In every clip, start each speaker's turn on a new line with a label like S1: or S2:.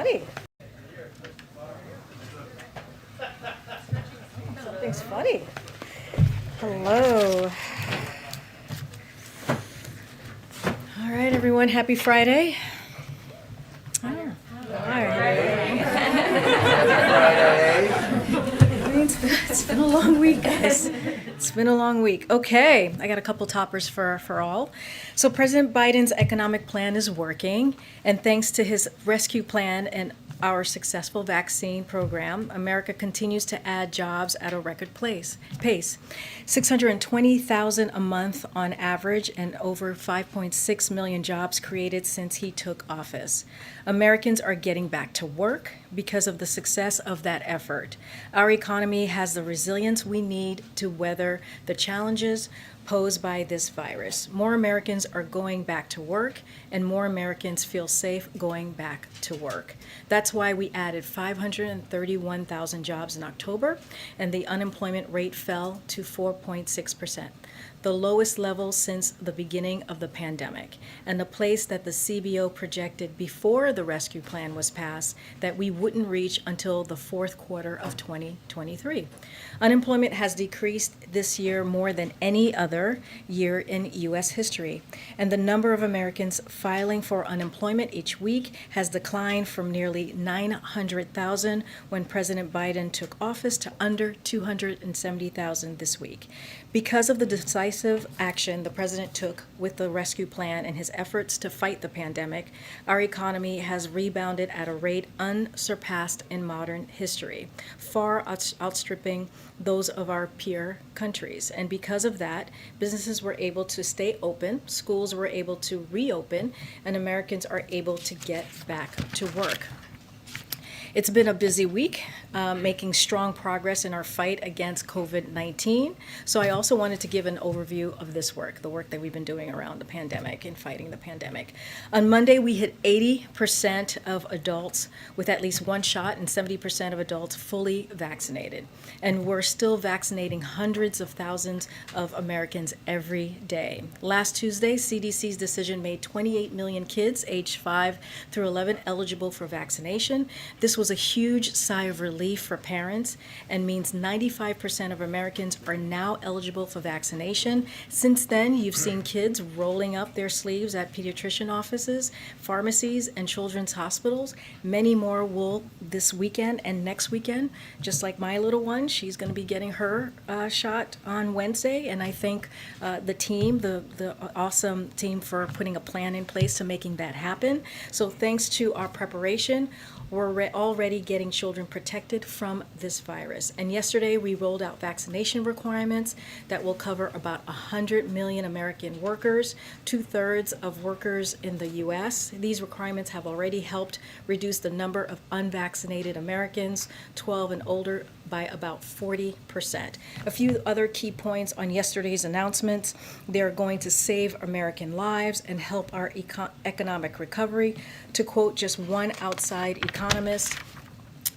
S1: funny. Something's funny. Hello. All right, everyone. Happy Friday. Oh, all right. It's been a long week, guys. It's been a long week. Okay, I got a couple toppers for all. So President Biden's economic plan is working, and thanks to his rescue plan and our successful vaccine program, America continues to add jobs at a record pace. 620,000 a month on average, and over 5.6 million jobs created since he took office. Americans are getting back to work because of the success of that effort. Our economy has the resilience we need to weather the challenges posed by this virus. More Americans are going back to work, and more Americans feel safe going back to work. That's why we added 531,000 jobs in October, and the unemployment rate fell to 4.6%, the lowest level since the beginning of the pandemic, and the place that the CBO projected before the rescue plan was passed that we wouldn't reach until the fourth quarter of 2023. Unemployment has decreased this year more than any other year in U.S. history, and the number of Americans filing for unemployment each week has declined from nearly 900,000 when President Biden took office to under 270,000 this week. Because of the decisive action the president took with the rescue plan and his efforts to fight the pandemic, our economy has rebounded at a rate unsurpassed in modern history, far outstripping those of our peer countries. And because of that, businesses were able to stay open, schools were able to reopen, and Americans are able to get back to work. It's been a busy week, making strong progress in our fight against COVID-19. So I also wanted to give an overview of this work, the work that we've been doing around the pandemic and fighting the pandemic. On Monday, we hit 80% of adults with at least one shot and 70% of adults fully vaccinated. And we're still vaccinating hundreds of thousands of Americans every day. Last Tuesday, CDC's decision made 28 million kids aged 5 through 11 eligible for vaccination. This was a huge sigh of relief for parents and means 95% of Americans are now eligible for vaccination. Since then, you've seen kids rolling up their sleeves at pediatrician offices, pharmacies, and children's hospitals. Many more will this weekend and next weekend. Just like my little one, she's going to be getting her shot on Wednesday, and I thank the team, the awesome team, for putting a plan in place to making that happen. So thanks to our preparation, we're already getting children protected from this virus. And yesterday, we rolled out vaccination requirements that will cover about 100 million American workers, 2/3 of workers in the U.S. These requirements have already helped reduce the number of unvaccinated Americans, 12 and older, by about 40%. A few other key points on yesterday's announcements. They're going to save American lives and help our economic recovery. To quote just one outside economist,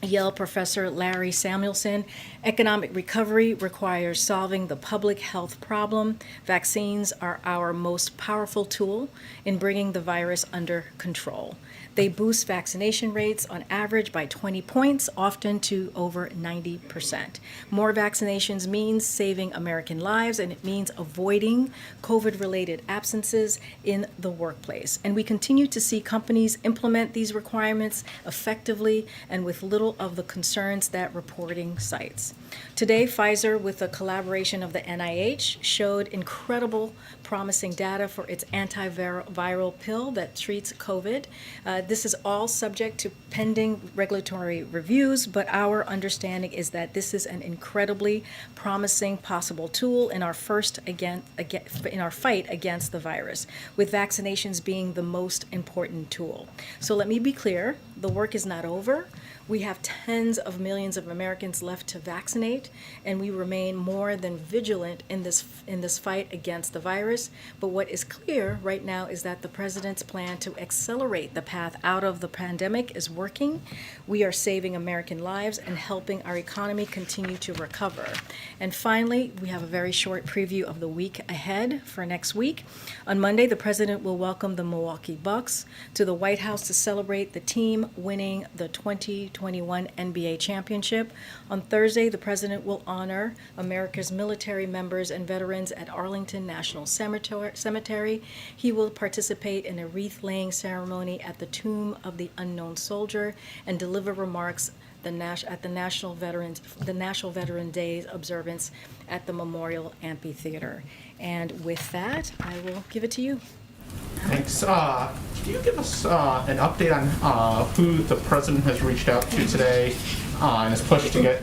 S1: Yale professor Larry Samuelson, economic recovery requires solving the public health problem. Vaccines are our most powerful tool in bringing the virus under control. They boost vaccination rates on average by 20 points, often to over 90%. More vaccinations means saving American lives, and it means avoiding COVID-related absences in the workplace. And we continue to see companies implement these requirements effectively and with little of the concerns that reporting cites. Today, Pfizer, with a collaboration of the NIH, showed incredible promising data for its antiviral pill that treats COVID. This is all subject to pending regulatory reviews, but our understanding is that this is an incredibly promising possible tool in our fight against the virus, with vaccinations being the most important tool. So let me be clear, the work is not over. We have tens of millions of Americans left to vaccinate, and we remain more than vigilant in this fight against the virus. But what is clear right now is that the president's plan to accelerate the path out of the pandemic is working. We are saving American lives and helping our economy continue to recover. And finally, we have a very short preview of the week ahead for next week. On Monday, the president will welcome the Milwaukee Bucks to the White House to celebrate the team winning the 2021 NBA championship. On Thursday, the president will honor America's military members and veterans at Arlington National Cemetery. He will participate in a wreath-laying ceremony at the Tomb of the Unknown Soldier and deliver remarks at the National Veteran Day observance at the Memorial Amphitheater. And with that, I will give it to you.
S2: Thanks. Can you give us an update on who the president has reached out to today in his push to get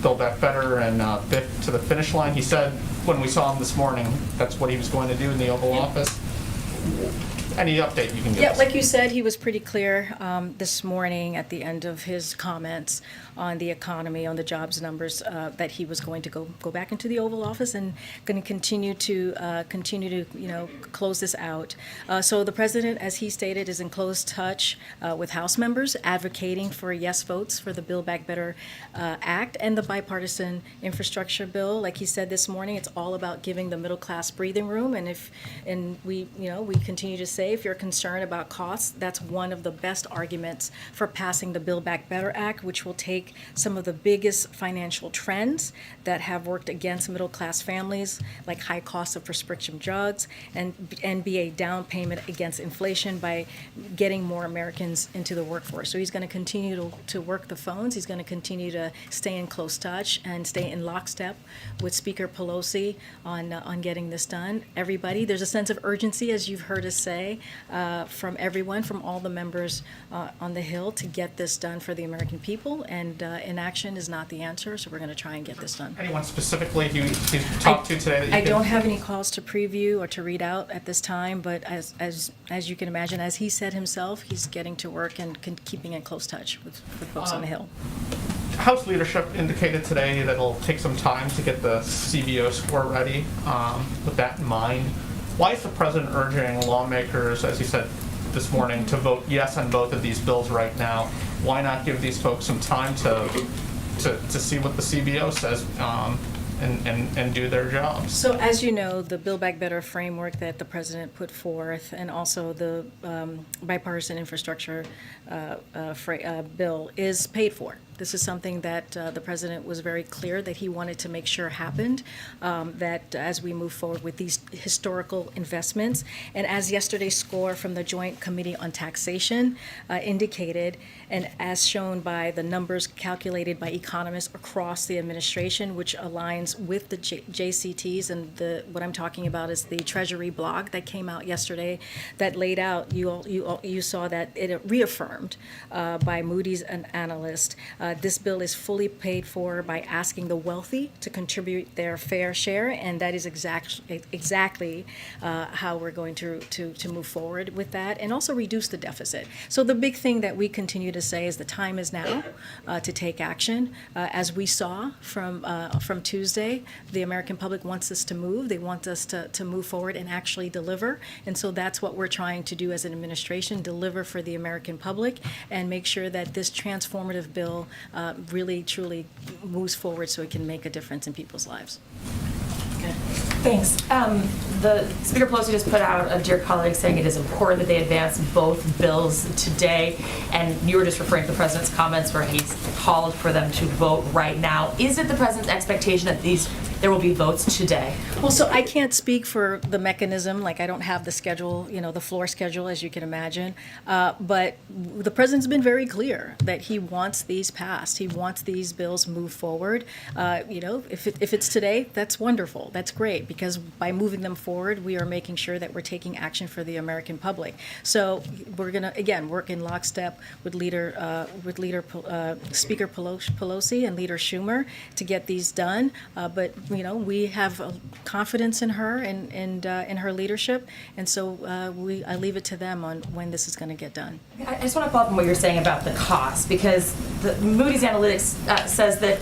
S2: Build Back Better and BIF to the finish line? He said when we saw him this morning, that's what he was going to do in the Oval Office. Any update you can give us?
S1: Like you said, he was pretty clear this morning at the end of his comments on the economy, on the jobs numbers, that he was going to go back into the Oval Office and going to continue to close this out. So the president, as he stated, is in close touch with House members, advocating for yes votes for the Build Back Better Act and the bipartisan infrastructure bill. Like he said this morning, it's all about giving the middle class breathing room. And we continue to say, if you're concerned about costs, that's one of the best arguments for passing the Build Back Better Act, which will take some of the biggest financial trends that have worked against middle class families, like high costs of prescription drugs, and be a down payment against inflation by getting more Americans into the workforce. So he's going to continue to work the phones. He's going to continue to stay in close touch and stay in lockstep with Speaker Pelosi on getting this done. Everybody, there's a sense of urgency, as you've heard us say, from everyone, from all the members on the Hill, to get this done for the American people. And inaction is not the answer, so we're going to try and get this done.
S2: Anyone specifically you talked to today? That you
S1: I don't have any calls to preview or to read out at this time, but as you can imagine, as he said himself, he's getting to work and keeping in close touch with folks on the Hill.
S2: House leadership indicated today that it'll take some time to get the CBO score ready. With that in mind, why is the president urging lawmakers, as he said this morning, to vote yes on both of these bills right now? Why not give these folks some time to see what the CBO says and do their jobs?
S1: So as you know, the Build Back Better framework that the president put forth, and also the bipartisan infrastructure bill, is paid for. This is something that the president was very clear that he wanted to make sure happened, that as we move forward with these historical investments. And as yesterday's score from the Joint Committee on Taxation indicated, and as shown by the numbers calculated by economists across the administration, which aligns with the JCTs, and what I'm talking about is the Treasury blog that came out yesterday that laid out, you saw that it reaffirmed by Moody's an analyst. This bill is fully paid for by asking the wealthy to contribute their fair share, and that is exactly how we're going to move forward with that, and also reduce the deficit. So the big thing that we continue to say is the time is now to take action. As we saw from Tuesday, the American public wants us to move. They want us to move forward and actually deliver, and so that's what we're trying to do as an administration: deliver for the American public and make sure that this transformative bill really, truly moves forward so it can make a difference in people's lives.
S3: Good. Thanks. The Speaker Pelosi just put out a Dear Colleague saying it is important that they advance both bills today, and you were just referring to the president's comments where he's called for them to vote right now. Is it the president's expectation that there will be votes today?
S1: Well, so I can't speak for the mechanism, like I don't have the schedule, the floor schedule, as you can imagine, but the president's been very clear that he wants these passed. He wants these bills moved forward. If it's today, that's wonderful. That's great, because by moving them forward, we are making sure that we're taking action for the American public. So we're going to, again, work in lockstep with Speaker Pelosi and Leader Schumer to get these done. But we have confidence in her and in her leadership, and so I leave it to them on when this is going to get done.
S3: I just want to follow up on what you're saying about the cost, because the Moody's Analytics says that,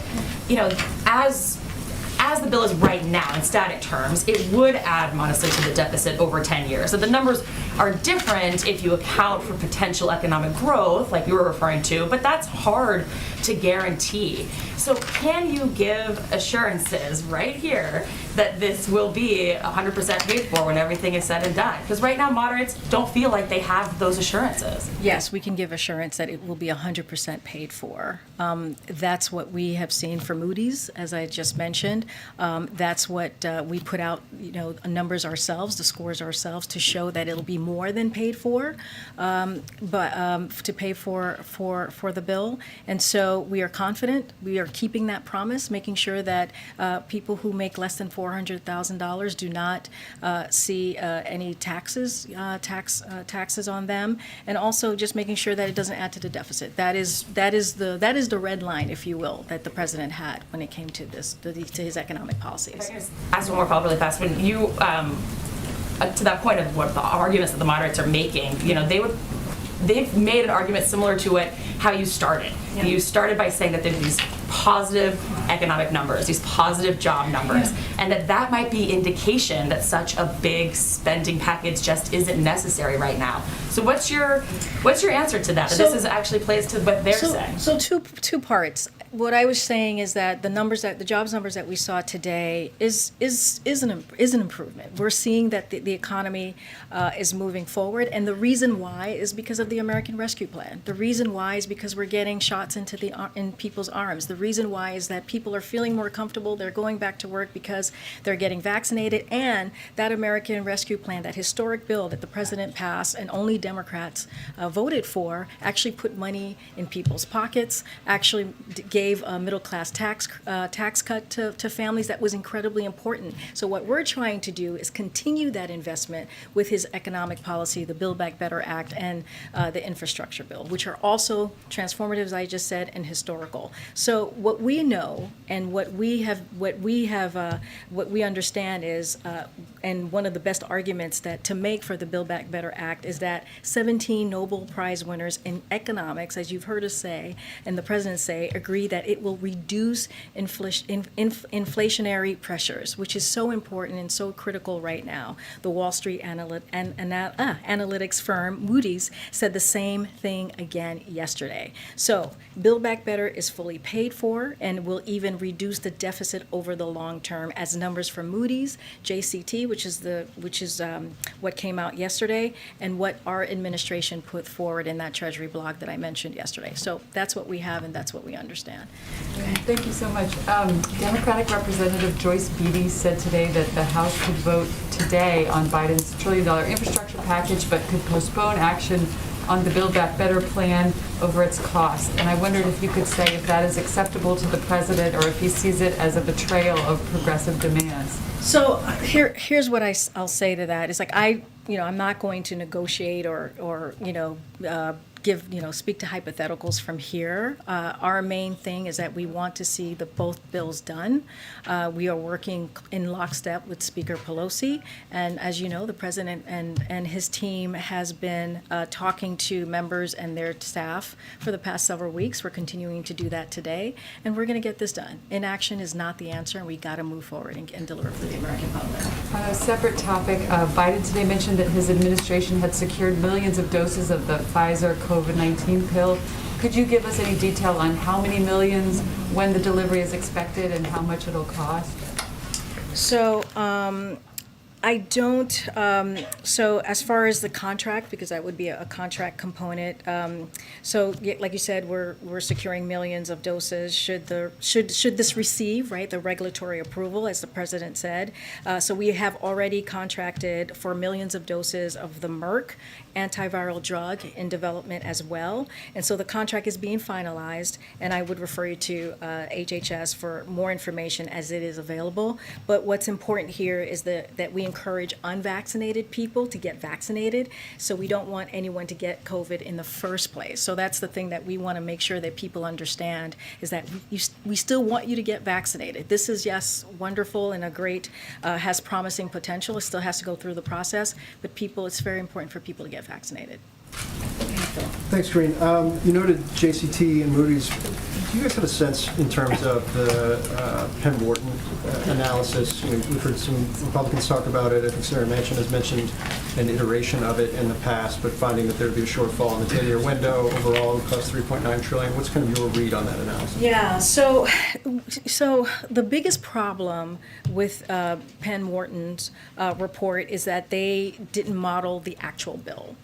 S3: as the bill is right now in static terms, it would add modestly to the deficit over 10 years. So the numbers are different if you account for potential economic growth, like you were referring to, but that's hard to guarantee. So can you give assurances right here that this will be 100% paid for when everything is said and done? Because right now, moderates don't feel like they have those assurances.
S1: Yes, we can give assurance that it will be 100% paid for. That's what we have seen for Moody's, as I just mentioned. That's what we put out, numbers ourselves, the scores ourselves, to show that it'll be more than paid for, but to pay for the bill. And so we are confident. We are keeping that promise, making sure that people who make less than $400,000 do not see any taxes on them, and also just making sure that it doesn't add to the deficit. That is the red line, if you will, that the president had when it came to his economic policies.
S3: If I can just ask one more follow-up really fast. When you, to that point of what the arguments that the moderates are making, they've made an argument similar to how you started. Yeah. You started by saying that there's these positive economic numbers, these positive job numbers, and that might be indication that such a big spending package just isn't necessary right now. So what's your answer to that? That this actually plays to what they're saying?
S1: So two parts. What I was saying is that the jobs numbers that we saw today is an improvement. We're seeing that the economy is moving forward, and the reason why is because of the American Rescue Plan. The reason why is because we're getting shots in people's arms. The reason why is that people are feeling more comfortable. They're going back to work because they're getting vaccinated, and that American Rescue Plan, that historic bill that the president passed and only Democrats voted for, actually put money in people's pockets, actually gave a middle-class tax cut to families that was incredibly important. So what we're trying to do is continue that investment with his economic policy, the Build Back Better Act, and the infrastructure bill, which are also transformative, as I just said, and historical. So what we know and what we understand is, and one of the best arguments to make for the Build Back Better Act is that 17 Nobel Prize winners in economics, as you've heard us say, and the president say, agree that it will reduce inflationary pressures, which is so important and so critical right now. The Wall Street analytics firm Moody's said the same thing again yesterday. So Build Back Better is fully paid for and will even reduce the deficit over the long term, as numbers from Moody's, JCT, which is what came out yesterday, and what our administration put forward in that Treasury blog that I mentioned yesterday. So that's what we have, and that's what we understand.
S4: Thank you so much. Democratic Representative Joyce Beatty said today that the House could vote today on Biden's $1 trillion infrastructure package, but could postpone action on the Build Back Better plan over its cost. And I wondered if you could say if that is acceptable to the president, or if he sees it as a betrayal of progressive demands.
S1: So here's what I'll say to that. It's like I'm not going to negotiate or speak to hypotheticals from here. Our main thing is that we want to see both bills done. We are working in lockstep with Speaker Pelosi, and as you know, the president and his team has been talking to members and their staff for the past several weeks. We're continuing to do that today, and we're going to get this done. Inaction is not the answer, and we got to move forward and deliver for the American public.
S4: On a separate topic, Biden today mentioned that his administration had secured millions of doses of the Pfizer COVID-19 pill. Could you give us any detail on how many millions, when the delivery is expected, and how much it'll cost?
S1: So I don't, so as far as the contract, because that would be a contract component, like you said, we're securing millions of doses should this receive, right, the regulatory approval, as the president said. So we have already contracted for millions of doses of the Merck antiviral drug in development as well. And so the contract is being finalized, and I would refer you to HHS for more information as it is available. But what's important here is that we encourage unvaccinated people to get vaccinated. So we don't want anyone to get COVID in the first place. So that's the thing that we want to make sure that people understand, is that we still want you to get vaccinated. This is, yes, wonderful and a great, has promising potential. It still has to go through the process, but it's very important for people to get vaccinated.
S5: Thanks, Karine. You noted JCT and Moody's. Do you guys have a sense in terms of the Penn Wharton analysis? We've heard some Republicans talk about it. I think Sarah Manchin has mentioned an iteration of it in the past, but finding that there would be a shortfall in the 10-year window. Overall, it would cost $3.9 trillion. What's kind of your read on that analysis?
S1: Yeah, so the biggest problem with Penn Wharton's report is that they didn't model the actual bill.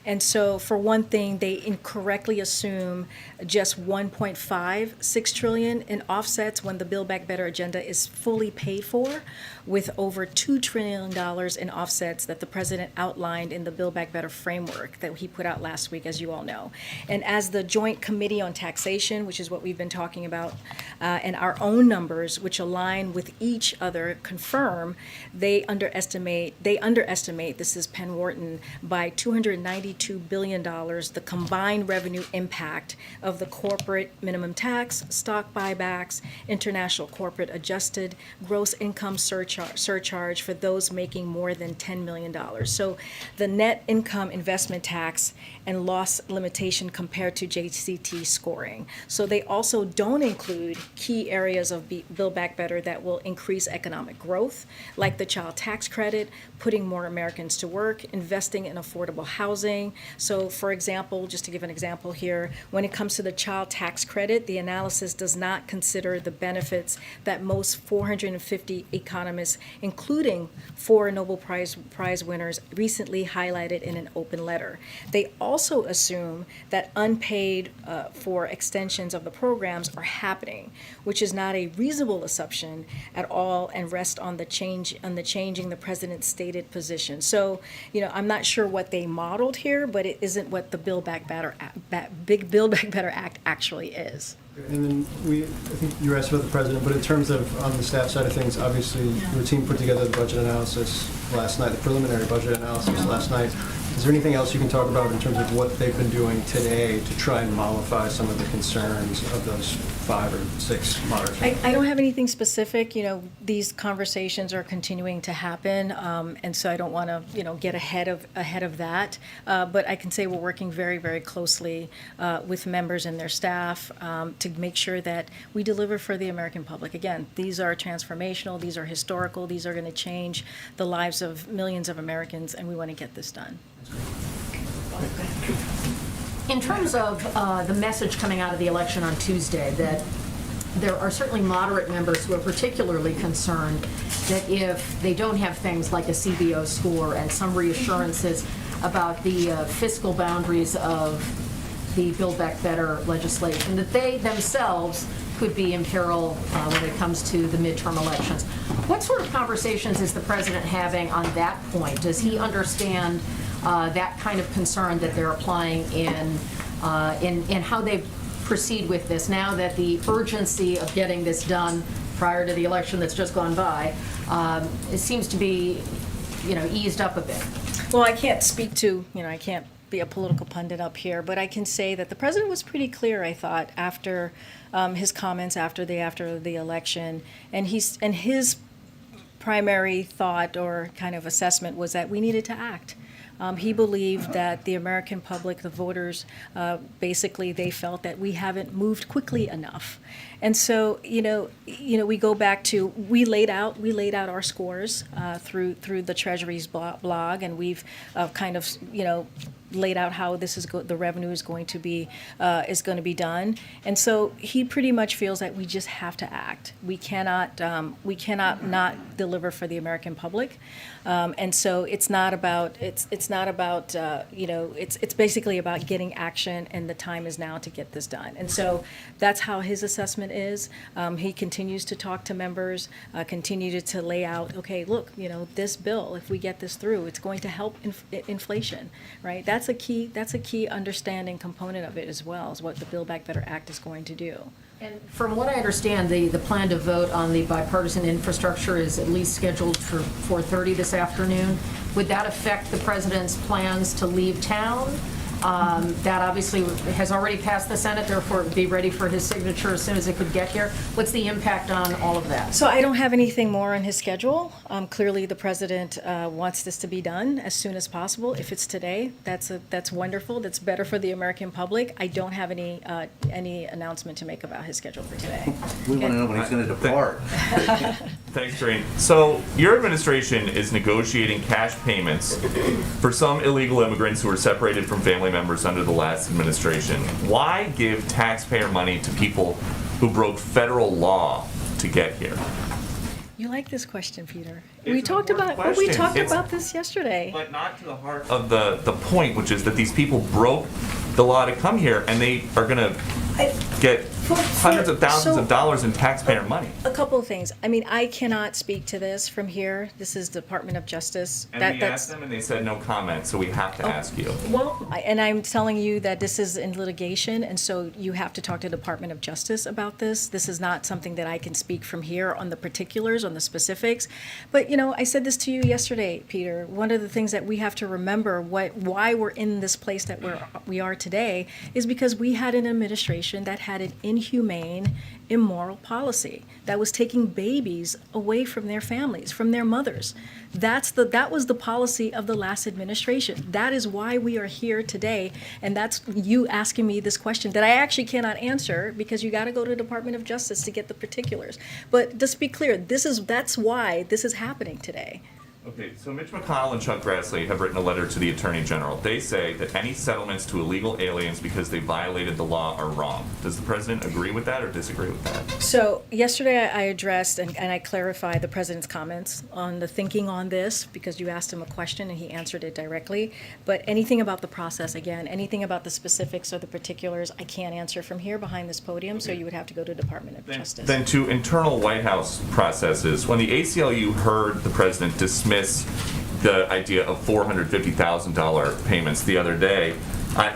S1: And so, for one thing, they incorrectly assume just $1.56 trillion in offsets when the Build Back Better agenda is fully paid for, with over $2 trillion in offsets that the president outlined in the Build Back Better framework that he put out last week, as you all know. And as the Joint Committee on Taxation, which is what we've been talking about, and our own numbers, which align with each other, confirm they underestimate, this is Penn Wharton, by $292 billion, the combined revenue impact of the corporate minimum tax, stock buybacks, international corporate adjusted gross income surcharge for those making more than $10 million. So the net income investment tax and loss limitation compared to JCT scoring. So they also don't include key areas of Build Back Better that will increase economic growth, like the child tax credit, putting more Americans to work, investing in affordable housing. So, for example, just to give an example here, when it comes to the child tax credit, the analysis does not consider the benefits that most 450 economists, including 4 Nobel Prize winners, recently highlighted in an open letter. They also assume that unpaid for extensions of the programs are happening, which is not a reasonable assumption at all, and rest on the changing the president's stated position. So, I'm not sure what they modeled here, but it isn't what the Build Back Better Act actually is.
S5: And then I think you asked about the president, but in terms of on the staff side of things, obviously your team put together the budget analysis last night, the preliminary budget analysis last night. Is there anything else you can talk about in terms of what they've been doing today to try and mollify some of the concerns of those 5 or 6 moderates?
S1: I don't have anything specific. These conversations are continuing to happen, and so I don't want to, get ahead of that. But I can say we're working very, very closely with members and their staff to make sure that we deliver for the American public. Again, these are transformational, these are historical, these are going to change the lives of millions of Americans, and we want to get this done.
S6: In terms of the message coming out of the election on Tuesday, that there are certainly moderate members who are particularly concerned that if they don't have things like a CBO score and some reassurances about the fiscal boundaries of the Build Back Better legislation, that they themselves could be in peril when it comes to the midterm elections. What sort of conversations is the president having on that point? Does he understand that kind of concern that they're applying in how they proceed with this, now that the urgency of getting this done prior to the election that's just gone by, it seems to be, eased up a bit?
S1: Well, I can't speak to, I can't be a political pundit up here, but I can say that the president was pretty clear, I thought, after his comments after the election, and his primary thought or kind of assessment was that we needed to act. He believed that the American public, the voters, basically they felt that we haven't moved quickly enough. And so, we go back to, we laid out our scores through the Treasury's blog, and we've kind of, laid out how this is the revenue is going to be done. And so he pretty much feels that we just have to act. We cannot not deliver for the American public. And so it's basically about getting action, and the time is now to get this done. And so that's how his assessment is. He continues to talk to members, continue to lay out, okay, look, this bill, if we get this through, it's going to help inflation, right? That's a key understanding component of it as well, is what the Build Back Better Act is going to do.
S6: And from what I understand, the plan to vote on the bipartisan infrastructure is at least scheduled for 4:30 this afternoon. Would that affect the president's plans to leave town? That obviously has already passed the Senate, therefore it would be ready for his signature as soon as it could get here. What's the impact on all of that?
S1: So I don't have anything more on his schedule. Clearly, the president wants this to be done as soon as possible. If it's today, that's wonderful. That's better for the American public. I don't have any announcement to make about his schedule for today.
S7: We want to know when he's going to depart.
S8: Thanks, Karine. So your administration is negotiating cash payments for some illegal immigrants who were separated from family members under the last administration. Why give taxpayer money to people who broke federal law to get here?
S1: You like this question, Peter?
S8: It's
S1: We
S8: an
S1: talked
S8: important
S1: about we
S8: question.
S1: talked
S8: It's-
S1: about this yesterday.
S8: But not to the heart of the point, which is that these people broke the law to come here, and they are going to get hundreds of thousands of dollars in taxpayer money.
S1: A couple of things. I mean, I cannot speak to this from here. This is Department of Justice.
S8: And we asked them, and they said no comment, so we have to ask you.
S1: Well, and I'm telling you that this is in litigation, and so you have to talk to Department of Justice about this. This is not something that I can speak from here on the particulars, on the specifics. But, you know, I said this to you yesterday, Peter. One of the things that we have to remember why we're in this place that we are today is because we had an administration that had an inhumane, immoral policy that was taking babies away from their families, from their mothers. That was the policy of the last administration. That is why we are here today, and that's you asking me this question that I actually cannot answer because you got to go to the Department of Justice to get the particulars. But just be clear, that's why this is happening today.
S8: Okay, so Mitch McConnell and Chuck Grassley have written a letter to the Attorney General. They say that any settlements to illegal aliens because they violated the law are wrong. Does the president agree with that or disagree with that?
S1: So yesterday I addressed and I clarified the president's comments on the thinking on this because you asked him a question and he answered it directly. But anything about the process, again, anything about the specifics or the particulars, I can't answer from here behind this podium, so you would have to go to Department of Justice.
S8: Then to internal White House processes, when the ACLU heard the president dismiss the idea of $450,000 payments the other day,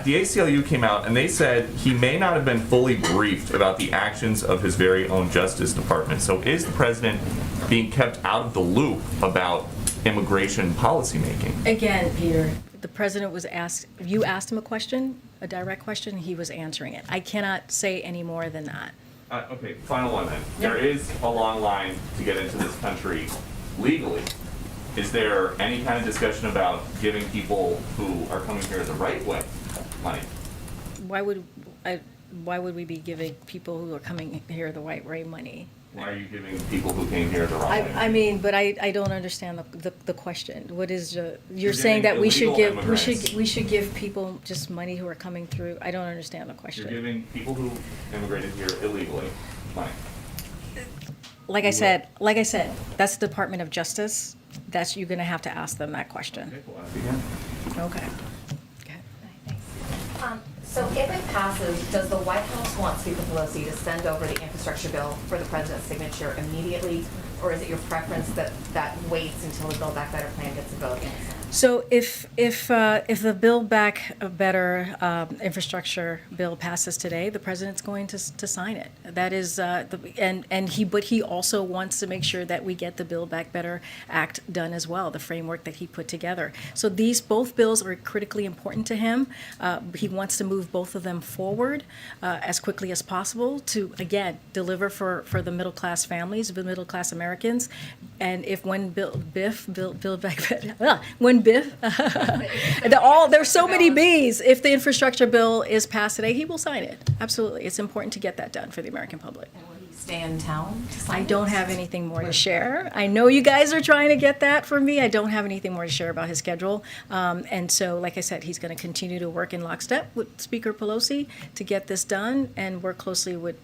S8: the ACLU came out and they said he may not have been fully briefed about the actions of his very own Justice Department. So is the president being kept out of the loop about immigration policymaking?
S1: Again, Peter, the president was asked, you asked him a question, a direct question, and he was answering it. I cannot say any more than that.
S8: Okay, final one then. There is a long line to get into this country legally. Is there any kind of discussion about giving people who are coming here the right way money?
S1: Why would we be giving people who are coming here the right way money?
S8: Why are you giving people who came here the wrong way?
S1: I mean, but I don't understand the question. What is you're
S8: You're
S1: saying
S8: giving
S1: that we should
S8: illegal
S1: give
S8: immigrants.
S1: we should give people just money who are coming through? I don't understand the
S8: You're
S1: question.
S8: giving people who immigrated here illegally money.
S1: Like I said, that's the Department of Justice. That's you're going to have to ask them that question.
S8: Okay, we'll ask again.
S1: Okay.
S9: So if it passes, does the White House want Speaker Pelosi to send over the infrastructure bill for the president's signature immediately? Or is it your preference that that waits until the Build Back Better plan gets a vote in the Senate?
S1: So if the Build Back Better infrastructure bill passes today, the president's going to sign it. That is, but he also wants to make sure that we get the Build Back Better Act done as well, the framework that he put together. So both bills are critically important to him. He wants to move both of them forward as quickly as possible to, again, deliver for the middle class families, the middle class Americans. And if when Build Back Better, there's so many B's. If the infrastructure bill is passed today, he will sign it. Absolutely. It's important to get that done for the American public.
S9: And will he stay in town to sign
S1: I
S9: it?
S1: don't have anything more to share. I know you guys are trying to get that from me. I don't have anything more to share about his schedule. And so, like I said, he's going to continue to work in lockstep with Speaker Pelosi to get this done and work closely with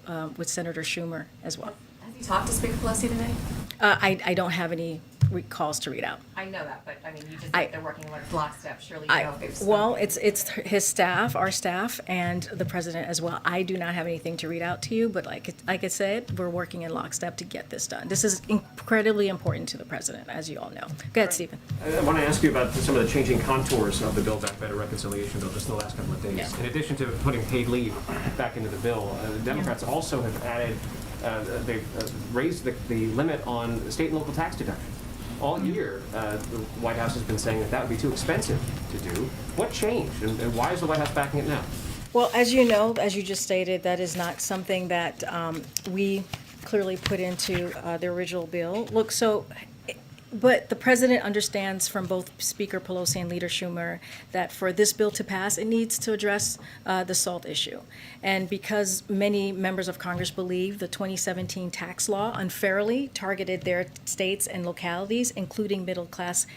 S1: Senator Schumer as well.
S9: Has he talked to Speaker Pelosi today?
S1: I don't have any calls to read out.
S9: I know that, but I mean, you just
S1: I-
S9: said they're working with lockstep, surely you know if they've
S1: Well,
S9: spoken.
S1: it's his staff, our staff, and the president as well. I do not have anything to read out to you, but like I said, we're working in lockstep to get this done. This is incredibly important to the president, as you all know. Go ahead, Stephen.
S10: I want to ask you about some of the changing contours of the Build Back Better reconciliation bill just in the last couple of days.
S1: Yeah.
S10: In addition to putting paid leave back into the bill, the Democrats also have added, they've raised the limit on state and local tax deduction. All year, the White House has been saying that would be too expensive to do. What changed, and why is the White House backing it now?
S1: Well, as you know, as you just stated, that is not something that we clearly put into the original bill. Look, but the president understands from both Speaker Pelosi and Leader Schumer that for this bill to pass, it needs to address the SALT issue. And because many members of Congress believe the 2017 tax law unfairly targeted their states and localities, including middle-class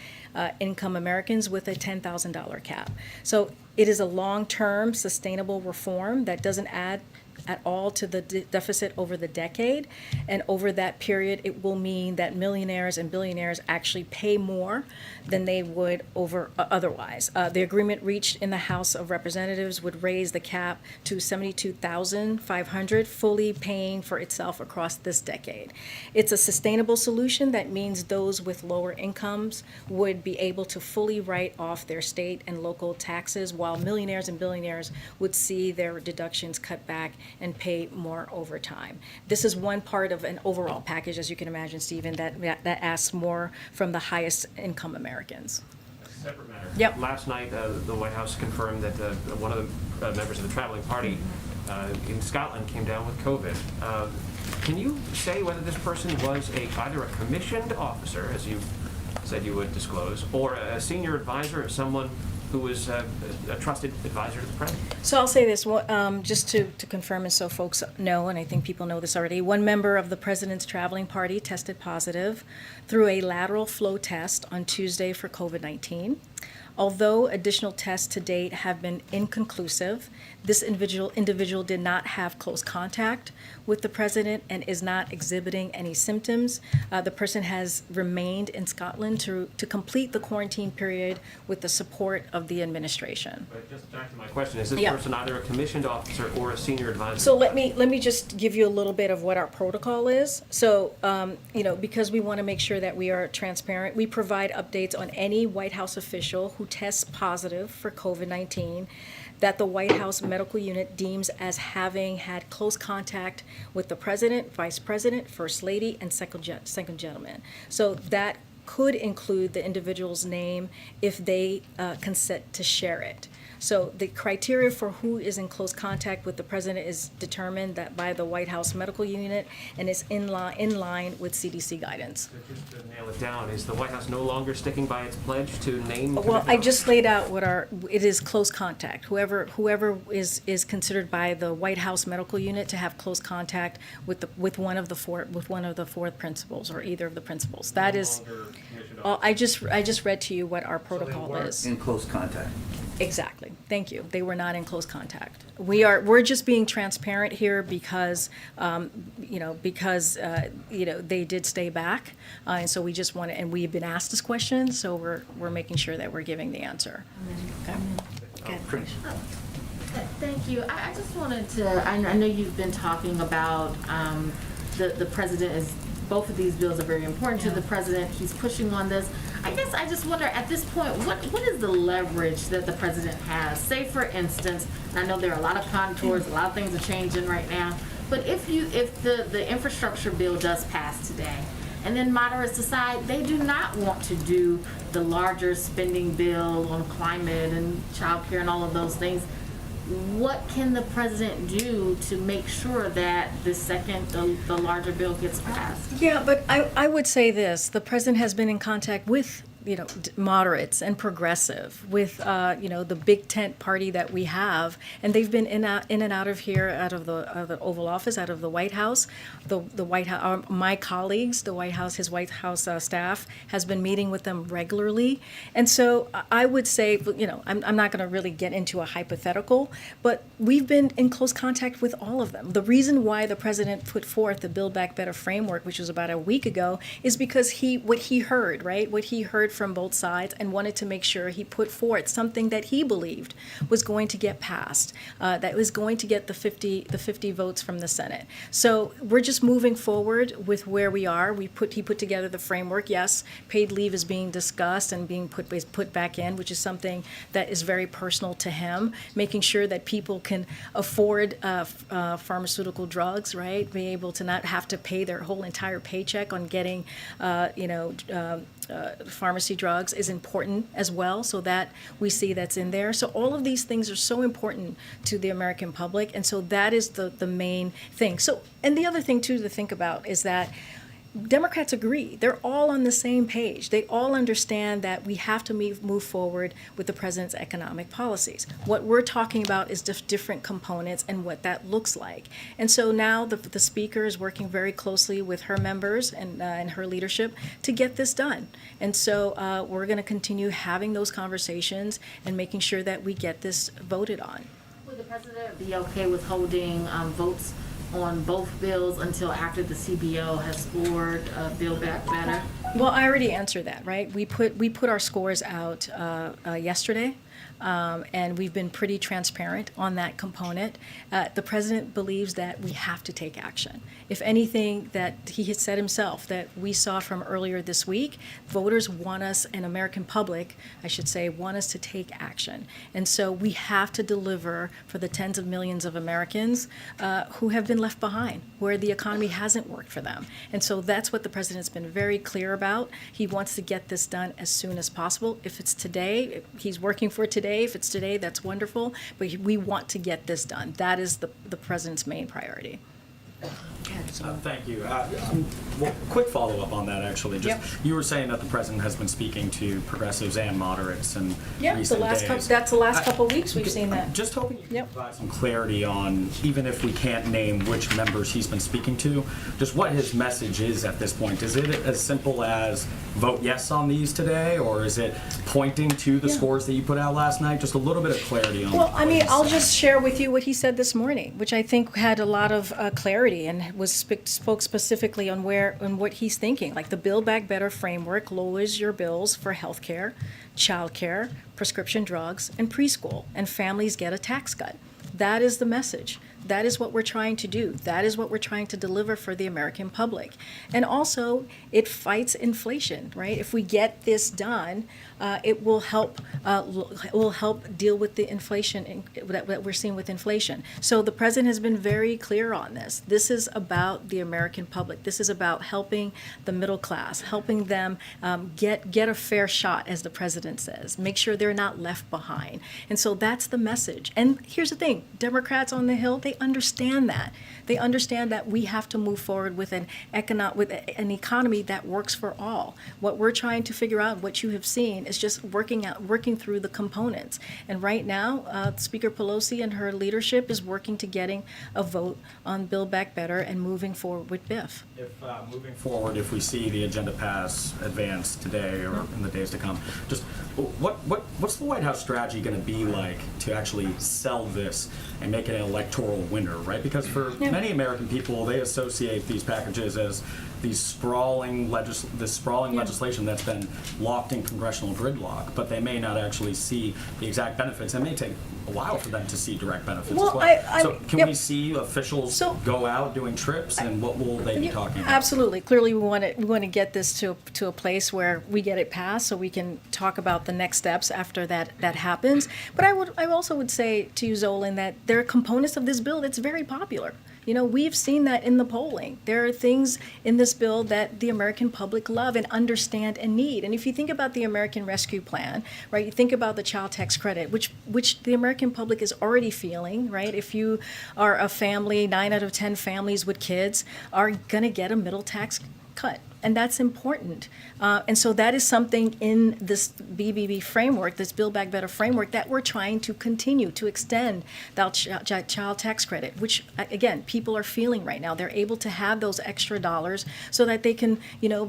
S1: income Americans, with a $10,000 cap. So it is a long-term, sustainable reform that doesn't add at all to the deficit over the decade. And over that period, it will mean that millionaires and billionaires actually pay more than they would over otherwise. The agreement reached in the House of Representatives would raise the cap to $72,500, fully paying for itself across this decade. It's a sustainable solution that means those with lower incomes would be able to fully write off their state and local taxes, while millionaires and billionaires would see their deductions cut back and pay more over time. This is one part of an overall package, as you can imagine, Stephen, that asks more from the highest income Americans.
S10: Separate matter.
S1: Yep.
S10: Last night, the White House confirmed that one of the members of the traveling party in Scotland came down with COVID. Can you say whether this person was either a commissioned officer, as you said you would disclose, or a senior advisor, or someone who was a trusted advisor to the president?
S1: So I'll say this, just to confirm, and so folks know, and I think people know this already, one member of the president's traveling party tested positive through a lateral flow test on Tuesday for COVID-19. Although additional tests to date have been inconclusive, this individual did not have close contact with the president and is not exhibiting any symptoms. The person has remained in Scotland to complete the quarantine period with the support of the administration.
S10: But just back to my question, is this
S1: Yeah.
S10: person either a commissioned officer or a senior advisor?
S1: So let me just give you a little bit of what our protocol is. So, because we want to make sure that we are transparent, we provide updates on any White House official who tests positive for COVID-19 that the White House medical unit deems as having had close contact with the president, vice president, first lady, and second gentleman. So that could include the individual's name if they consent to share it. So the criteria for who is in close contact with the president is determined that by the White House medical unit, and is in line with CDC guidance.
S10: But just to nail it down, is the White House no longer sticking by its pledge to name?
S1: Well, I just laid out what it is close contact. Whoever is considered by the White House medical unit to have close contact with one of the four principals, or either of the principals. That is, I just read to you what our protocol is.
S7: In close contact.
S1: Exactly. Thank you. They were not in close contact. We're just being transparent here because, they did stay back. And so we just want to, and we've been asked this question, so we're making sure that we're giving the answer. Okay. Good.
S11: Thank you. I just wanted to, I know you've been talking about the president is, both of these bills are very important to the president. He's pushing on this. I guess I just wonder at this point, what is the leverage that the president has? Say, for instance, and I know there are a lot of contours, a lot of things are changing right now, but if the infrastructure bill does pass today, and then moderates decide they do not want to do the larger spending bill on climate and child care and all of those things, what can the president do to make sure that the larger bill gets passed?
S1: Yeah, but I would say this, the president has been in contact with moderates and progressive, with the big tent party that we have, and they've been in and out of here, out of the Oval Office, out of the White House. The White House, my colleagues, the White House, his White House staff has been meeting with them regularly, and so I would say, I'm not going to really get into a hypothetical, but we've been in close contact with all of them. The reason why the president put forth the Build Back Better framework, which was about a week ago, is because what he heard from both sides, and wanted to make sure he put forth something that he believed was going to get passed, that was going to get the 50 votes from the Senate. So we're just moving forward with where we are. He put together the framework. Yes, paid leave is being discussed and being put back in, which is something that is very personal to him. Making sure that people can afford pharmaceutical drugs, right? Be able to not have to pay their whole entire paycheck on getting, pharmacy drugs is important as well, so that we see that's in there. So all of these things are so important to the American public, and so that is the main thing. So, and the other thing too to think about is that Democrats agree. They're all on the same page. They all understand that we have to move forward with the president's economic policies. What we're talking about is just different components and what that looks like. And so now the speaker is working very closely with her members and her leadership to get this done. And so we're going to continue having those conversations and making sure that we get this voted on.
S11: Would the president be okay with holding votes on both bills until after the CBO has scored Build Back Better?
S1: Well, I already answered that, right? We put our scores out yesterday, and we've been pretty transparent on that component. The president believes that we have to take action. If anything, that he has said himself that we saw from earlier this week, voters want us, and American public, I should say, want us to take action. And so we have to deliver for the tens of millions of Americans who have been left behind, where the economy hasn't worked for them. And so that's what the president's been very clear about. He wants to get this done as soon as possible. If it's today, he's working for today. If it's today, that's wonderful. But we want to get this done. That is the president's main priority.
S12: Thank you. Well, quick follow-up on that, actually. Just,
S1: Yep.
S12: You were saying that the president has been speaking to progressives and moderates in recent days.
S1: That's the last couple of weeks we've seen that.
S12: Just hoping you can
S1: Yep.
S12: provide some clarity on, even if we can't name which members he's been speaking to, just what his message is at this point. Is it as simple as vote yes on these today, or is it pointing to the
S1: Yeah.
S12: scores that you put out last night? Just a little bit of clarity on.
S1: Well, I
S12: what
S1: mean,
S12: he's
S1: I'll
S12: saying.
S1: just share with you what he said this morning, which I think had a lot of clarity and spoke specifically on what he's thinking. Like the Build Back Better framework lowers your bills for health care, child care, prescription drugs, and preschool, and families get a tax cut. That is the message. That is what we're trying to do. That is what we're trying to deliver for the American public. And also, it fights inflation, right? If we get this done, it will help deal with the inflation that we're seeing with inflation. So the president has been very clear on this. This is about the American public. This is about helping the middle class, helping them get a fair shot, as the president says. Make sure they're not left behind. And so that's the message. And here's the thing: Democrats on the Hill, they understand that. They understand that we have to move forward with an economy that works for all. What we're trying to figure out, what you have seen, is just working through the components. And right now, Speaker Pelosi and her leadership is working to getting a vote on Build Back Better and moving forward with BIF.
S12: If moving forward, if we see the agenda pass advance today or in the days to come, just what's the White House strategy going to be like to actually sell this and make it an electoral winner, right? Because for many American people, they associate these packages as these sprawling legislation that's been locked in congressional gridlock, but they may not actually see the exact benefits. It may take a while for them to see direct benefits as well. So can we see officials go out doing trips, and what will they be talking about?
S1: Absolutely. Clearly, we want to get this to a place where we get it passed, so we can talk about the next steps after that happens. But I also would say to you, Zolan, that there are components of this bill that's very popular. You know, we've seen that in the polling. There are things in this bill that the American public love and understand and need. And if you think about the American Rescue Plan, right, you think about the child tax credit, which the American public is already feeling, right? If you are a family, 9 out of 10 families with kids are going to get a middle tax cut, and that's important. And so that is something in this BBB framework, this Build Back Better framework, that we're trying to continue to extend that child tax credit, which, again, people are feeling right now. They're able to have those extra dollars so that they can,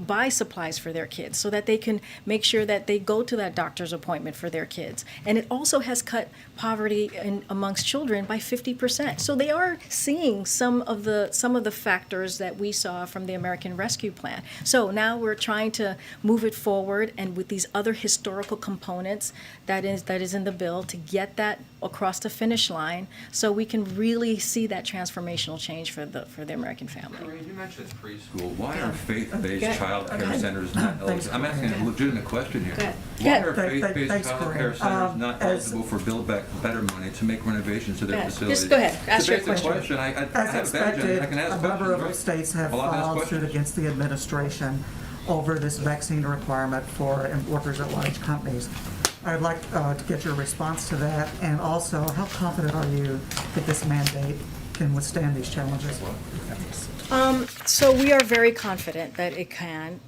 S1: buy supplies for their kids, so that they can make sure that they go to that doctor's appointment for their kids. And it also has cut poverty amongst children by 50%. So they are seeing some of the factors that we saw from the American Rescue Plan. So now we're trying to move it forward, and with these other historical components that is in the bill, to get that across the finish line, so we can really see that transformational change for the American family.
S13: Karine, you mentioned preschool. Why are faith-based child care centers not eligible? I'm asking a legitimate question here. Why are faith-based child care centers not eligible for Build Back Better money to make renovations to their facilities?
S1: Just go ahead. Ask your
S13: It's a basic question. I have
S14: As
S13: a badge and
S14: expected,
S13: I can ask
S14: a number
S13: questions,
S14: of
S13: right?
S14: states have
S13: Well, I'll ask
S14: filed suit
S13: questions.
S14: against the administration over this vaccine requirement for workers at large companies. I'd like to get your response to that, and also, how confident are you that this mandate can withstand these challenges?
S1: So we are very confident that it can.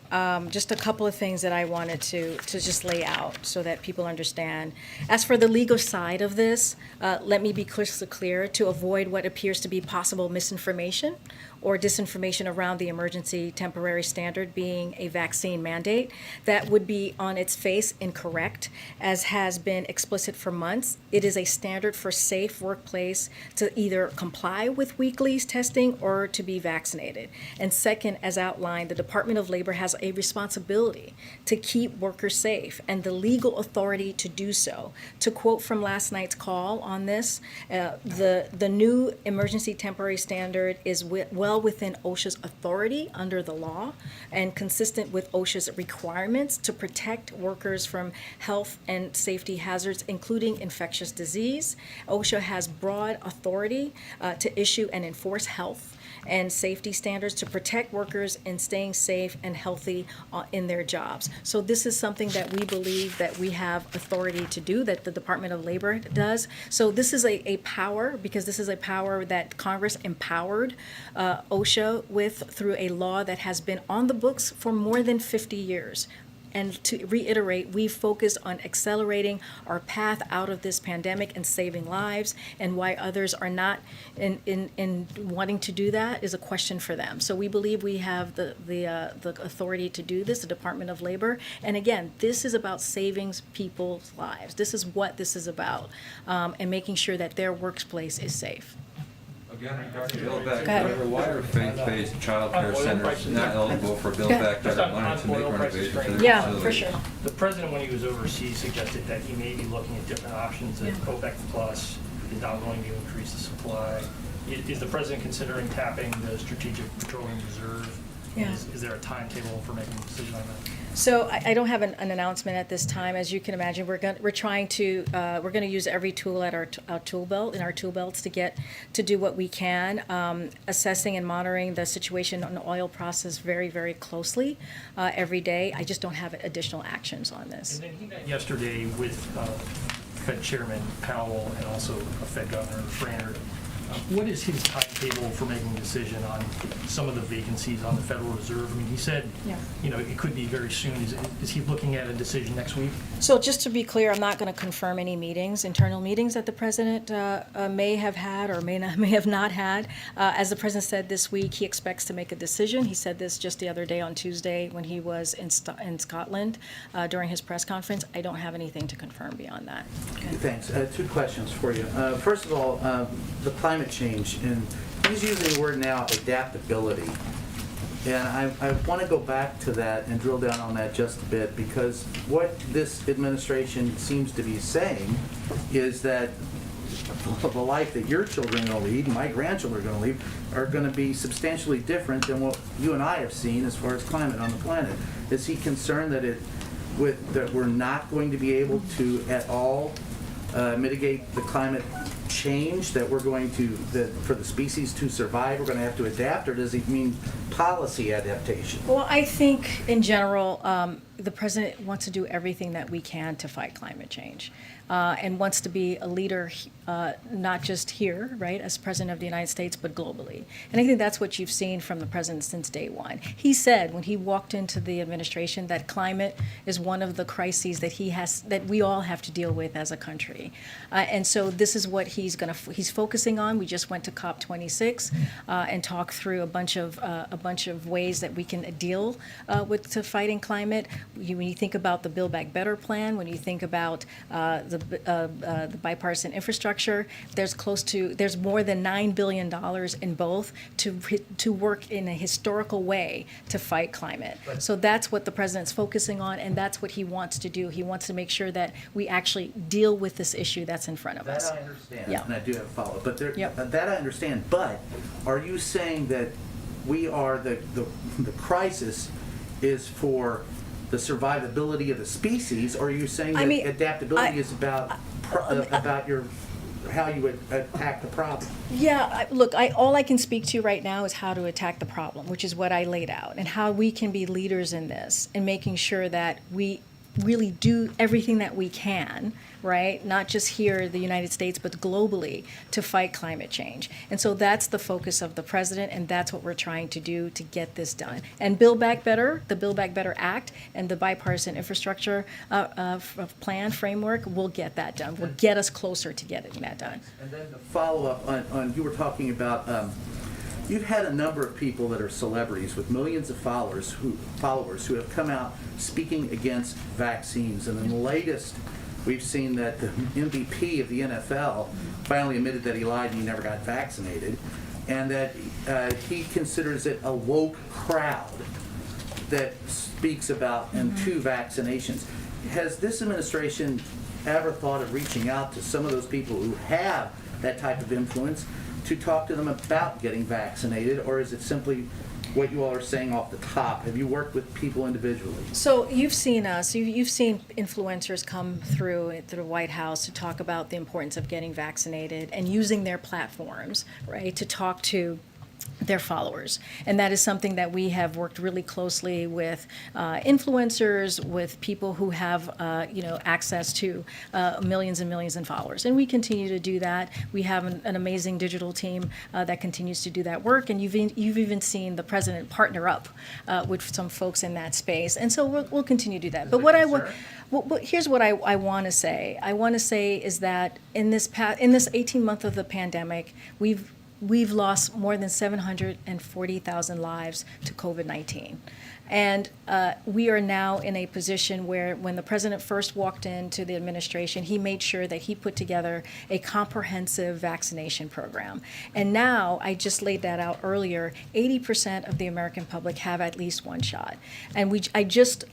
S1: Just a couple of things that I wanted to just lay out so that people understand. As for the legal side of this, let me be crystal clear to avoid what appears to be possible misinformation or disinformation around the emergency temporary standard being a vaccine mandate. That would be on its face incorrect, as has been explicit for months. It is a standard for safe workplace to either comply with weekly testing or to be vaccinated. And second, as outlined, the Department of Labor has a responsibility to keep workers safe and the legal authority to do so. To quote from last night's call on this, the new emergency temporary standard is well within OSHA's authority under the law and consistent with OSHA's requirements to protect workers from health and safety hazards, including infectious disease. OSHA has broad authority to issue and enforce health and safety standards to protect workers in staying safe and healthy in their jobs. So this is something that we believe that we have authority to do, that the Department of Labor does. So this is a power, because this is a power that Congress empowered OSHA with through a law that has been on the books for more than 50 years. And to reiterate, we focused on accelerating our path out of this pandemic and saving lives, and why others are not in wanting to do that is a question for them. So we believe we have the authority to do this, the Department of Labor. And again, this is about saving people's lives. This is what this is about, and making sure that their workplace is safe.
S13: Again, regarding Build Back Better, why are faith-based child care centers not eligible for Build Back Better money to make renovations to their facilities?
S1: Yeah, for sure.
S15: The president, when he was overseas, suggested that he may be looking at different options, that OPEC Plus is not going to increase the supply. Is the president considering tapping the Strategic Petroleum Reserve?
S1: Yeah.
S15: Is there a timetable for making a decision on that?
S1: So I don't have an announcement at this time. As you can imagine, we're going to use every tool at our tool belts to do what we can, assessing and monitoring the situation on the oil process very, very closely every day. I just don't have additional actions on this.
S15: And then he met yesterday with Fed Chairman Powell and also Fed Governor Brainerd. What is his timetable for making a decision on some of the vacancies on the Federal Reserve? I mean, he said, it could be very soon. Is he looking at a decision next week?
S1: So just to be clear, I'm not going to confirm any internal meetings that the president may have had or may have not had. As the president said this week, he expects to make a decision. He said this just the other day on Tuesday when he was in Scotland during his press conference. I don't have anything to confirm beyond that.
S7: Okay, thanks. Two questions for you. First of all, the climate change, and he's using the word now adaptability. And I want to go back to that and drill down on that just a bit, because what this administration seems to be saying is that the life that your children are going to lead and my grandchildren are going to lead are going to be substantially different than what you and I have seen as far as climate on the planet. Is he concerned that that we're not going to be able to at all mitigate the climate change, that we're going to, that for the species to survive, we're going to have to adapt, or does he mean policy adaptation?
S1: Well, I think in general, the president wants to do everything that we can to fight climate change, and wants to be a leader, not just here, right, as president of the United States, but globally. And I think that's what you've seen from the president since day one. He said when he walked into the administration that climate is one of the crises that we all have to deal with as a country, and so this is what he's focusing on. We just went to COP26 and talked through a bunch of ways that we can deal to fighting climate. When you think about the Build Back Better plan, when you think about the bipartisan infrastructure, there's more than $9 billion in both to work in a historical way to fight climate. So that's what the president's focusing on, and that's what he wants to do. He wants to make sure that we actually deal with this issue that's in front of us.
S7: That I understand,
S1: Yeah.
S7: and I do have a follow-up, but
S1: Yep.
S7: that I understand, but are you saying that we are, the crisis is for the survivability of the species, or are you saying that adaptability is about how you would attack the problem?
S1: Yeah, look, all I can speak to right now is how to attack the problem, which is what I laid out, and how we can be leaders in this and making sure that we really do everything that we can, right? Not just here in the United States, but globally to fight climate change. And so that's the focus of the president, and that's what we're trying to do to get this done. And Build Back Better, the Build Back Better Act, and the bipartisan infrastructure plan framework will get that done. Will get us closer to getting that done.
S7: And then the follow-up on you were talking about, you've had a number of people that are celebrities with millions of followers who have come out speaking against vaccines. And in the latest, we've seen that the MVP of the NFL finally admitted that he lied and he never got vaccinated, and that he considers it a woke crowd that speaks about and two vaccinations. Has this administration ever thought of reaching out to some of those people who have that type of influence to talk to them about getting vaccinated, or is it simply what you all are saying off the top? Have you worked with people individually?
S1: So you've seen us, you've seen influencers come through the White House to talk about the importance of getting vaccinated and using their platforms, right, to talk to their followers. And that is something that we have worked really closely with influencers, with people who have access to millions and millions of followers. And we continue to do that. We have an amazing digital team that continues to do that work. And you've even seen the president partner up with some folks in that space. And so we'll continue to do that. But here's what I want to say. I want to say is that in this 18 months of the pandemic, we've lost more than 740,000 lives to COVID-19. And we are now in a position where when the president first walked into the administration, he made sure that he put together a comprehensive vaccination program. And now, I just laid that out earlier, 80% of the American public have at least one shot. And I just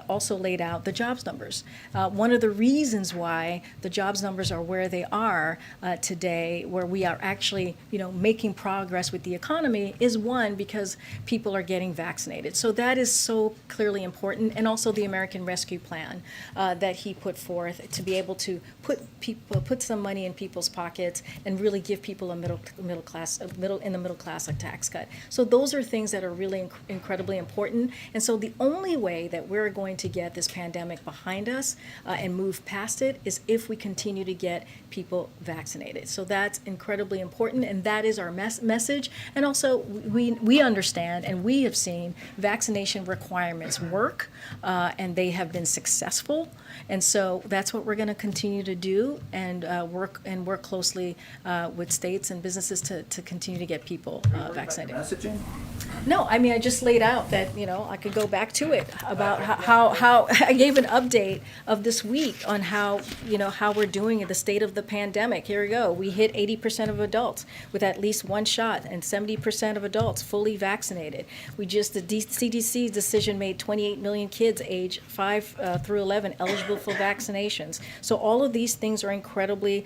S1: also laid out the jobs numbers. One of the reasons why the jobs numbers are where they are today, where we are actually making progress with the economy, is one, because people are getting vaccinated. So that is so clearly important, and also the American Rescue Plan that he put forth to be able to put some money in people's pockets and really give people a middle class a tax cut. So those are things that are really incredibly important. And so the only way that we're going to get this pandemic behind us and move past it is if we continue to get people vaccinated. So that's incredibly important, and that is our message. And also, we understand and we have seen vaccination requirements work, and they have been successful. And so that's what we're going to continue to do, and work closely with states and businesses to continue to get people vaccinated.
S7: Messaging?
S1: No, I mean, I just laid out that, I could go back to it about how I gave an update of this week on how we're doing in the state of the pandemic. Here we go. We hit 80% of adults with at least one shot, and 70% of adults fully vaccinated. The CDC's decision made 28 million kids age 5 through 11 eligible for vaccinations. So all of these things are incredibly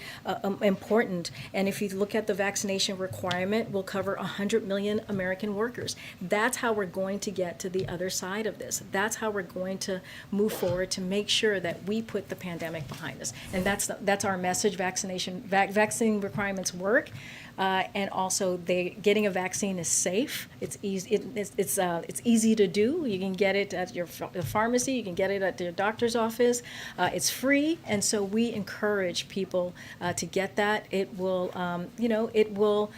S1: important. And if you look at the vaccination requirement, we'll cover 100 million American workers. That's how we're going to get to the other side of this. That's how we're going to move forward to make sure that we put the pandemic behind us. And that's our message. Vaccine requirements work. and also getting a vaccine is safe. It's easy. It's easy to do. You can get it at your pharmacy. You can get it at your doctor's office. It's free, and so we encourage people to get that. It will, it will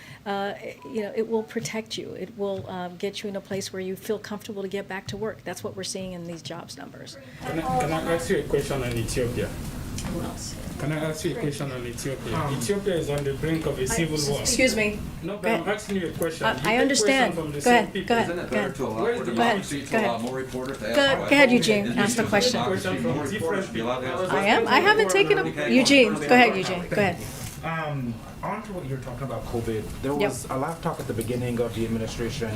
S1: protect you. It will get you in a place where you feel comfortable to get back to work. That's what we're seeing in these jobs numbers.
S16: Can I ask you a question on Ethiopia?
S1: Who else?
S16: Can I ask you a question on Ethiopia? Ethiopia is on the brink of a civil war.
S1: Excuse me.
S16: No, but I'm asking you a question.
S1: I understand. Go ahead. Go ahead.
S13: Isn't it better to allow
S16: Where's
S13: for
S16: the
S13: democracy,
S1: Go
S13: to allow
S1: ahead.
S13: more reporters to ask
S1: Go
S13: questions?
S1: ahead, Eugene.
S13: Isn't
S1: Ask the
S13: it
S1: question.
S13: democracy, more reporters be allowed to ask
S1: I haven't taken up. Eugene, go ahead, Eugene. Go ahead.
S17: On to what you were talking about, COVID. There
S1: Yep.
S17: was a lot of talk at the beginning of the administration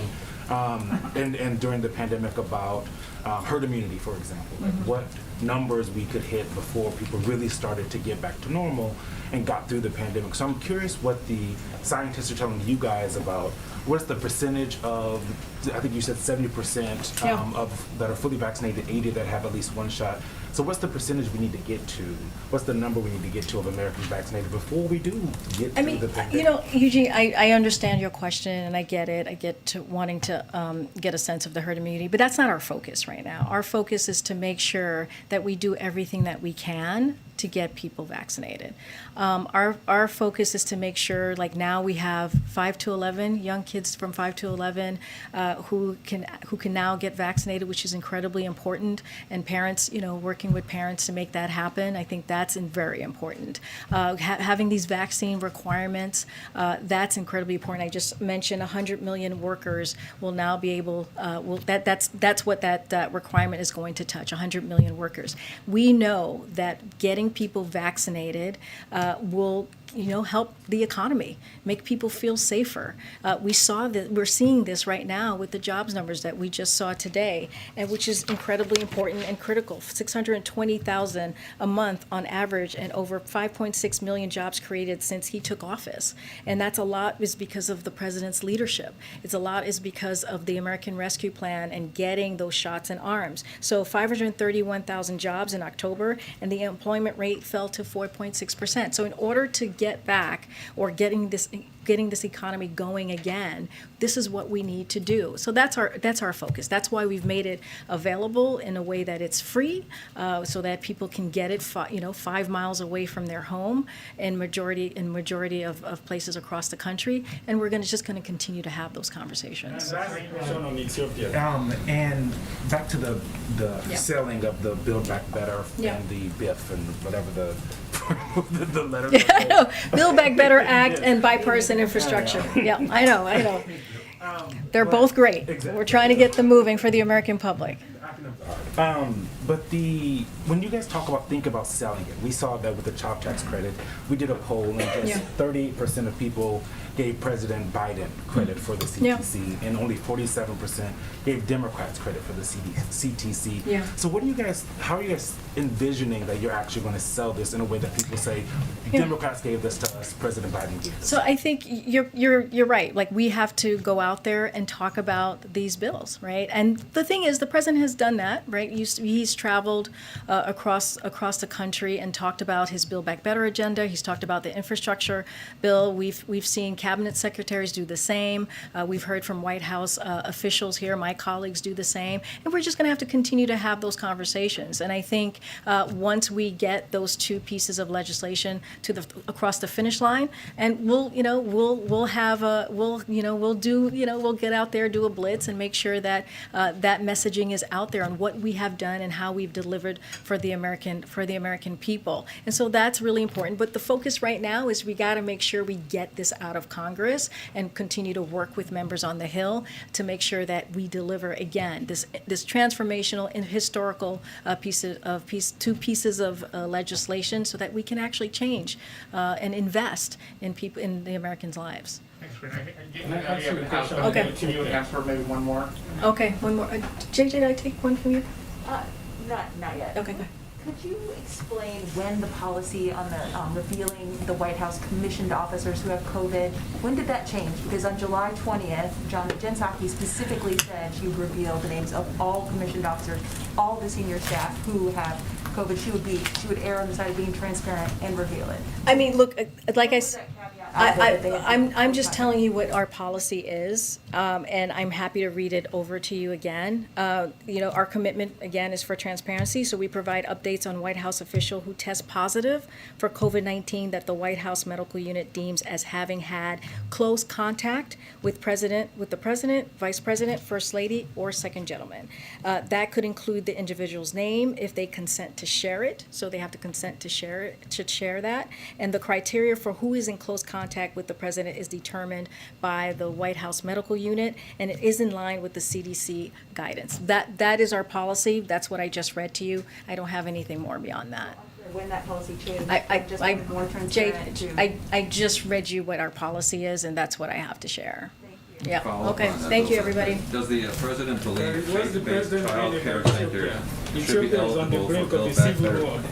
S17: and during the pandemic about herd immunity, for example. Like what numbers we could hit before people really started to get back to normal and got through the pandemic. So I'm curious what the scientists are telling you guys about what's the percentage of, I think you said 70% of that are fully vaccinated, 80 that have at least one shot. So what's the percentage we need to get to? What's the number we need to get to of Americans vaccinated before we do get through the pandemic?
S1: Eugene, I understand your question and I get it. I get to wanting to get a sense of the herd immunity, but that's not our focus right now. Our focus is to make sure that we do everything that we can to get people vaccinated. Our focus is to make sure, like now we have 5 to 11 young kids from 5 to 11 who can now get vaccinated, which is incredibly important. And parents, working with parents to make that happen, I think that's very important. Having these vaccine requirements, that's incredibly important. I just mentioned 100 million workers will now be able. That's what that requirement is going to touch. 100 million workers. We know that getting people vaccinated will help the economy, make people feel safer. We're seeing this right now with the jobs numbers that we just saw today, and which is incredibly important and critical. 620,000 a month on average, and over 5.6 million jobs created since he took office. And that's a lot is because of the president's leadership. It's a lot is because of the American Rescue Plan and getting those shots in arms. So 531,000 jobs in October, and the employment rate fell to 4.6%. So in order to get back or getting this economy going again, this is what we need to do. So that's our focus. That's why we've made it available in a way that it's free, so that people can get it 5 miles away from their home in majority of places across the country. And we're just going to continue to have those conversations.
S17: On Ethiopia. And back to the selling of the Build Back Better and the BIF and whatever the letter.
S1: Yeah, I know. Build Back Better Act and bipartisan infrastructure. Yeah, I know. They're both great.
S17: Exactly.
S1: We're trying to get them moving for the American public.
S17: But when you guys think about selling it, we saw that with the child tax credit. We did a poll and just 38% of people gave President Biden credit for the CTC, and only 47% gave Democrats credit for the CTC.
S1: Yeah.
S17: So how are you guys envisioning that you're actually going to sell this in a way that people say, Democrats gave this to us, President Biden gave this?
S1: So I think you're right. Like, we have to go out there and talk about these bills, right? And the thing is, the president has done that, right? He's traveled across the country and talked about his Build Back Better agenda. He's talked about the infrastructure bill. We've seen cabinet secretaries do the same. We've heard from White House officials here. My colleagues do the same. And we're just going to have to continue to have those conversations. And I think once we get those two pieces of legislation across the finish line, and we'll get out there, do a blitz, and make sure that that messaging is out there on what we have done and how we've delivered for the American people. And so that's really important. But the focus right now is we got to make sure we get this out of Congress and continue to work with members on the Hill to make sure that we deliver again this transformational and historical two pieces of legislation, so that we can actually change and invest in the Americans' lives.
S2: Thanks, Karine.
S1: Okay.
S2: Can you ask for maybe one more?
S1: Okay, one more. JJ, did I take one from you?
S3: Not yet.
S1: Okay, go.
S3: Could you explain when the policy on the revealing the White House commissioned officers who have COVID, when did that change? Because on July 20th, Jen Psaki specifically said she would reveal the names of all commissioned officers, all the senior staff who have
S18: COVID, she would err on the side of being transparent and reveal it.
S1: I mean, look, like I said, I'm just telling you what our policy is, and I'm happy to read it over to you again. Our commitment, again, is for transparency, so we provide updates on White House official who test positive for COVID-19 that the White House Medical Unit deems as having had close contact with the President, Vice President, First Lady, or Second Gentleman. That could include the individual's name if they consent to share it, so they have to consent to share that, and the criteria for who is in close contact with the President is determined by the White House Medical Unit, and it is in line with the CDC guidance. That is our policy. That's what I just read to you. I don't have anything more beyond that.
S18: When that policy changed,
S1: I just read you what our policy is, and that's what I have to share.
S13: Follow
S1: Yeah,
S13: up
S1: okay,
S13: on that.
S1: thank you, everybody.
S13: Does the president believe
S16: What's the
S13: faith-based
S16: president
S13: child
S16: doing
S13: care
S16: about
S13: centers
S16: Ethiopia?
S13: should be
S16: Ethiopia is on the
S13: eligible for
S16: brink of a
S13: Build Back
S16: civil
S13: Better
S16: war.
S13: money?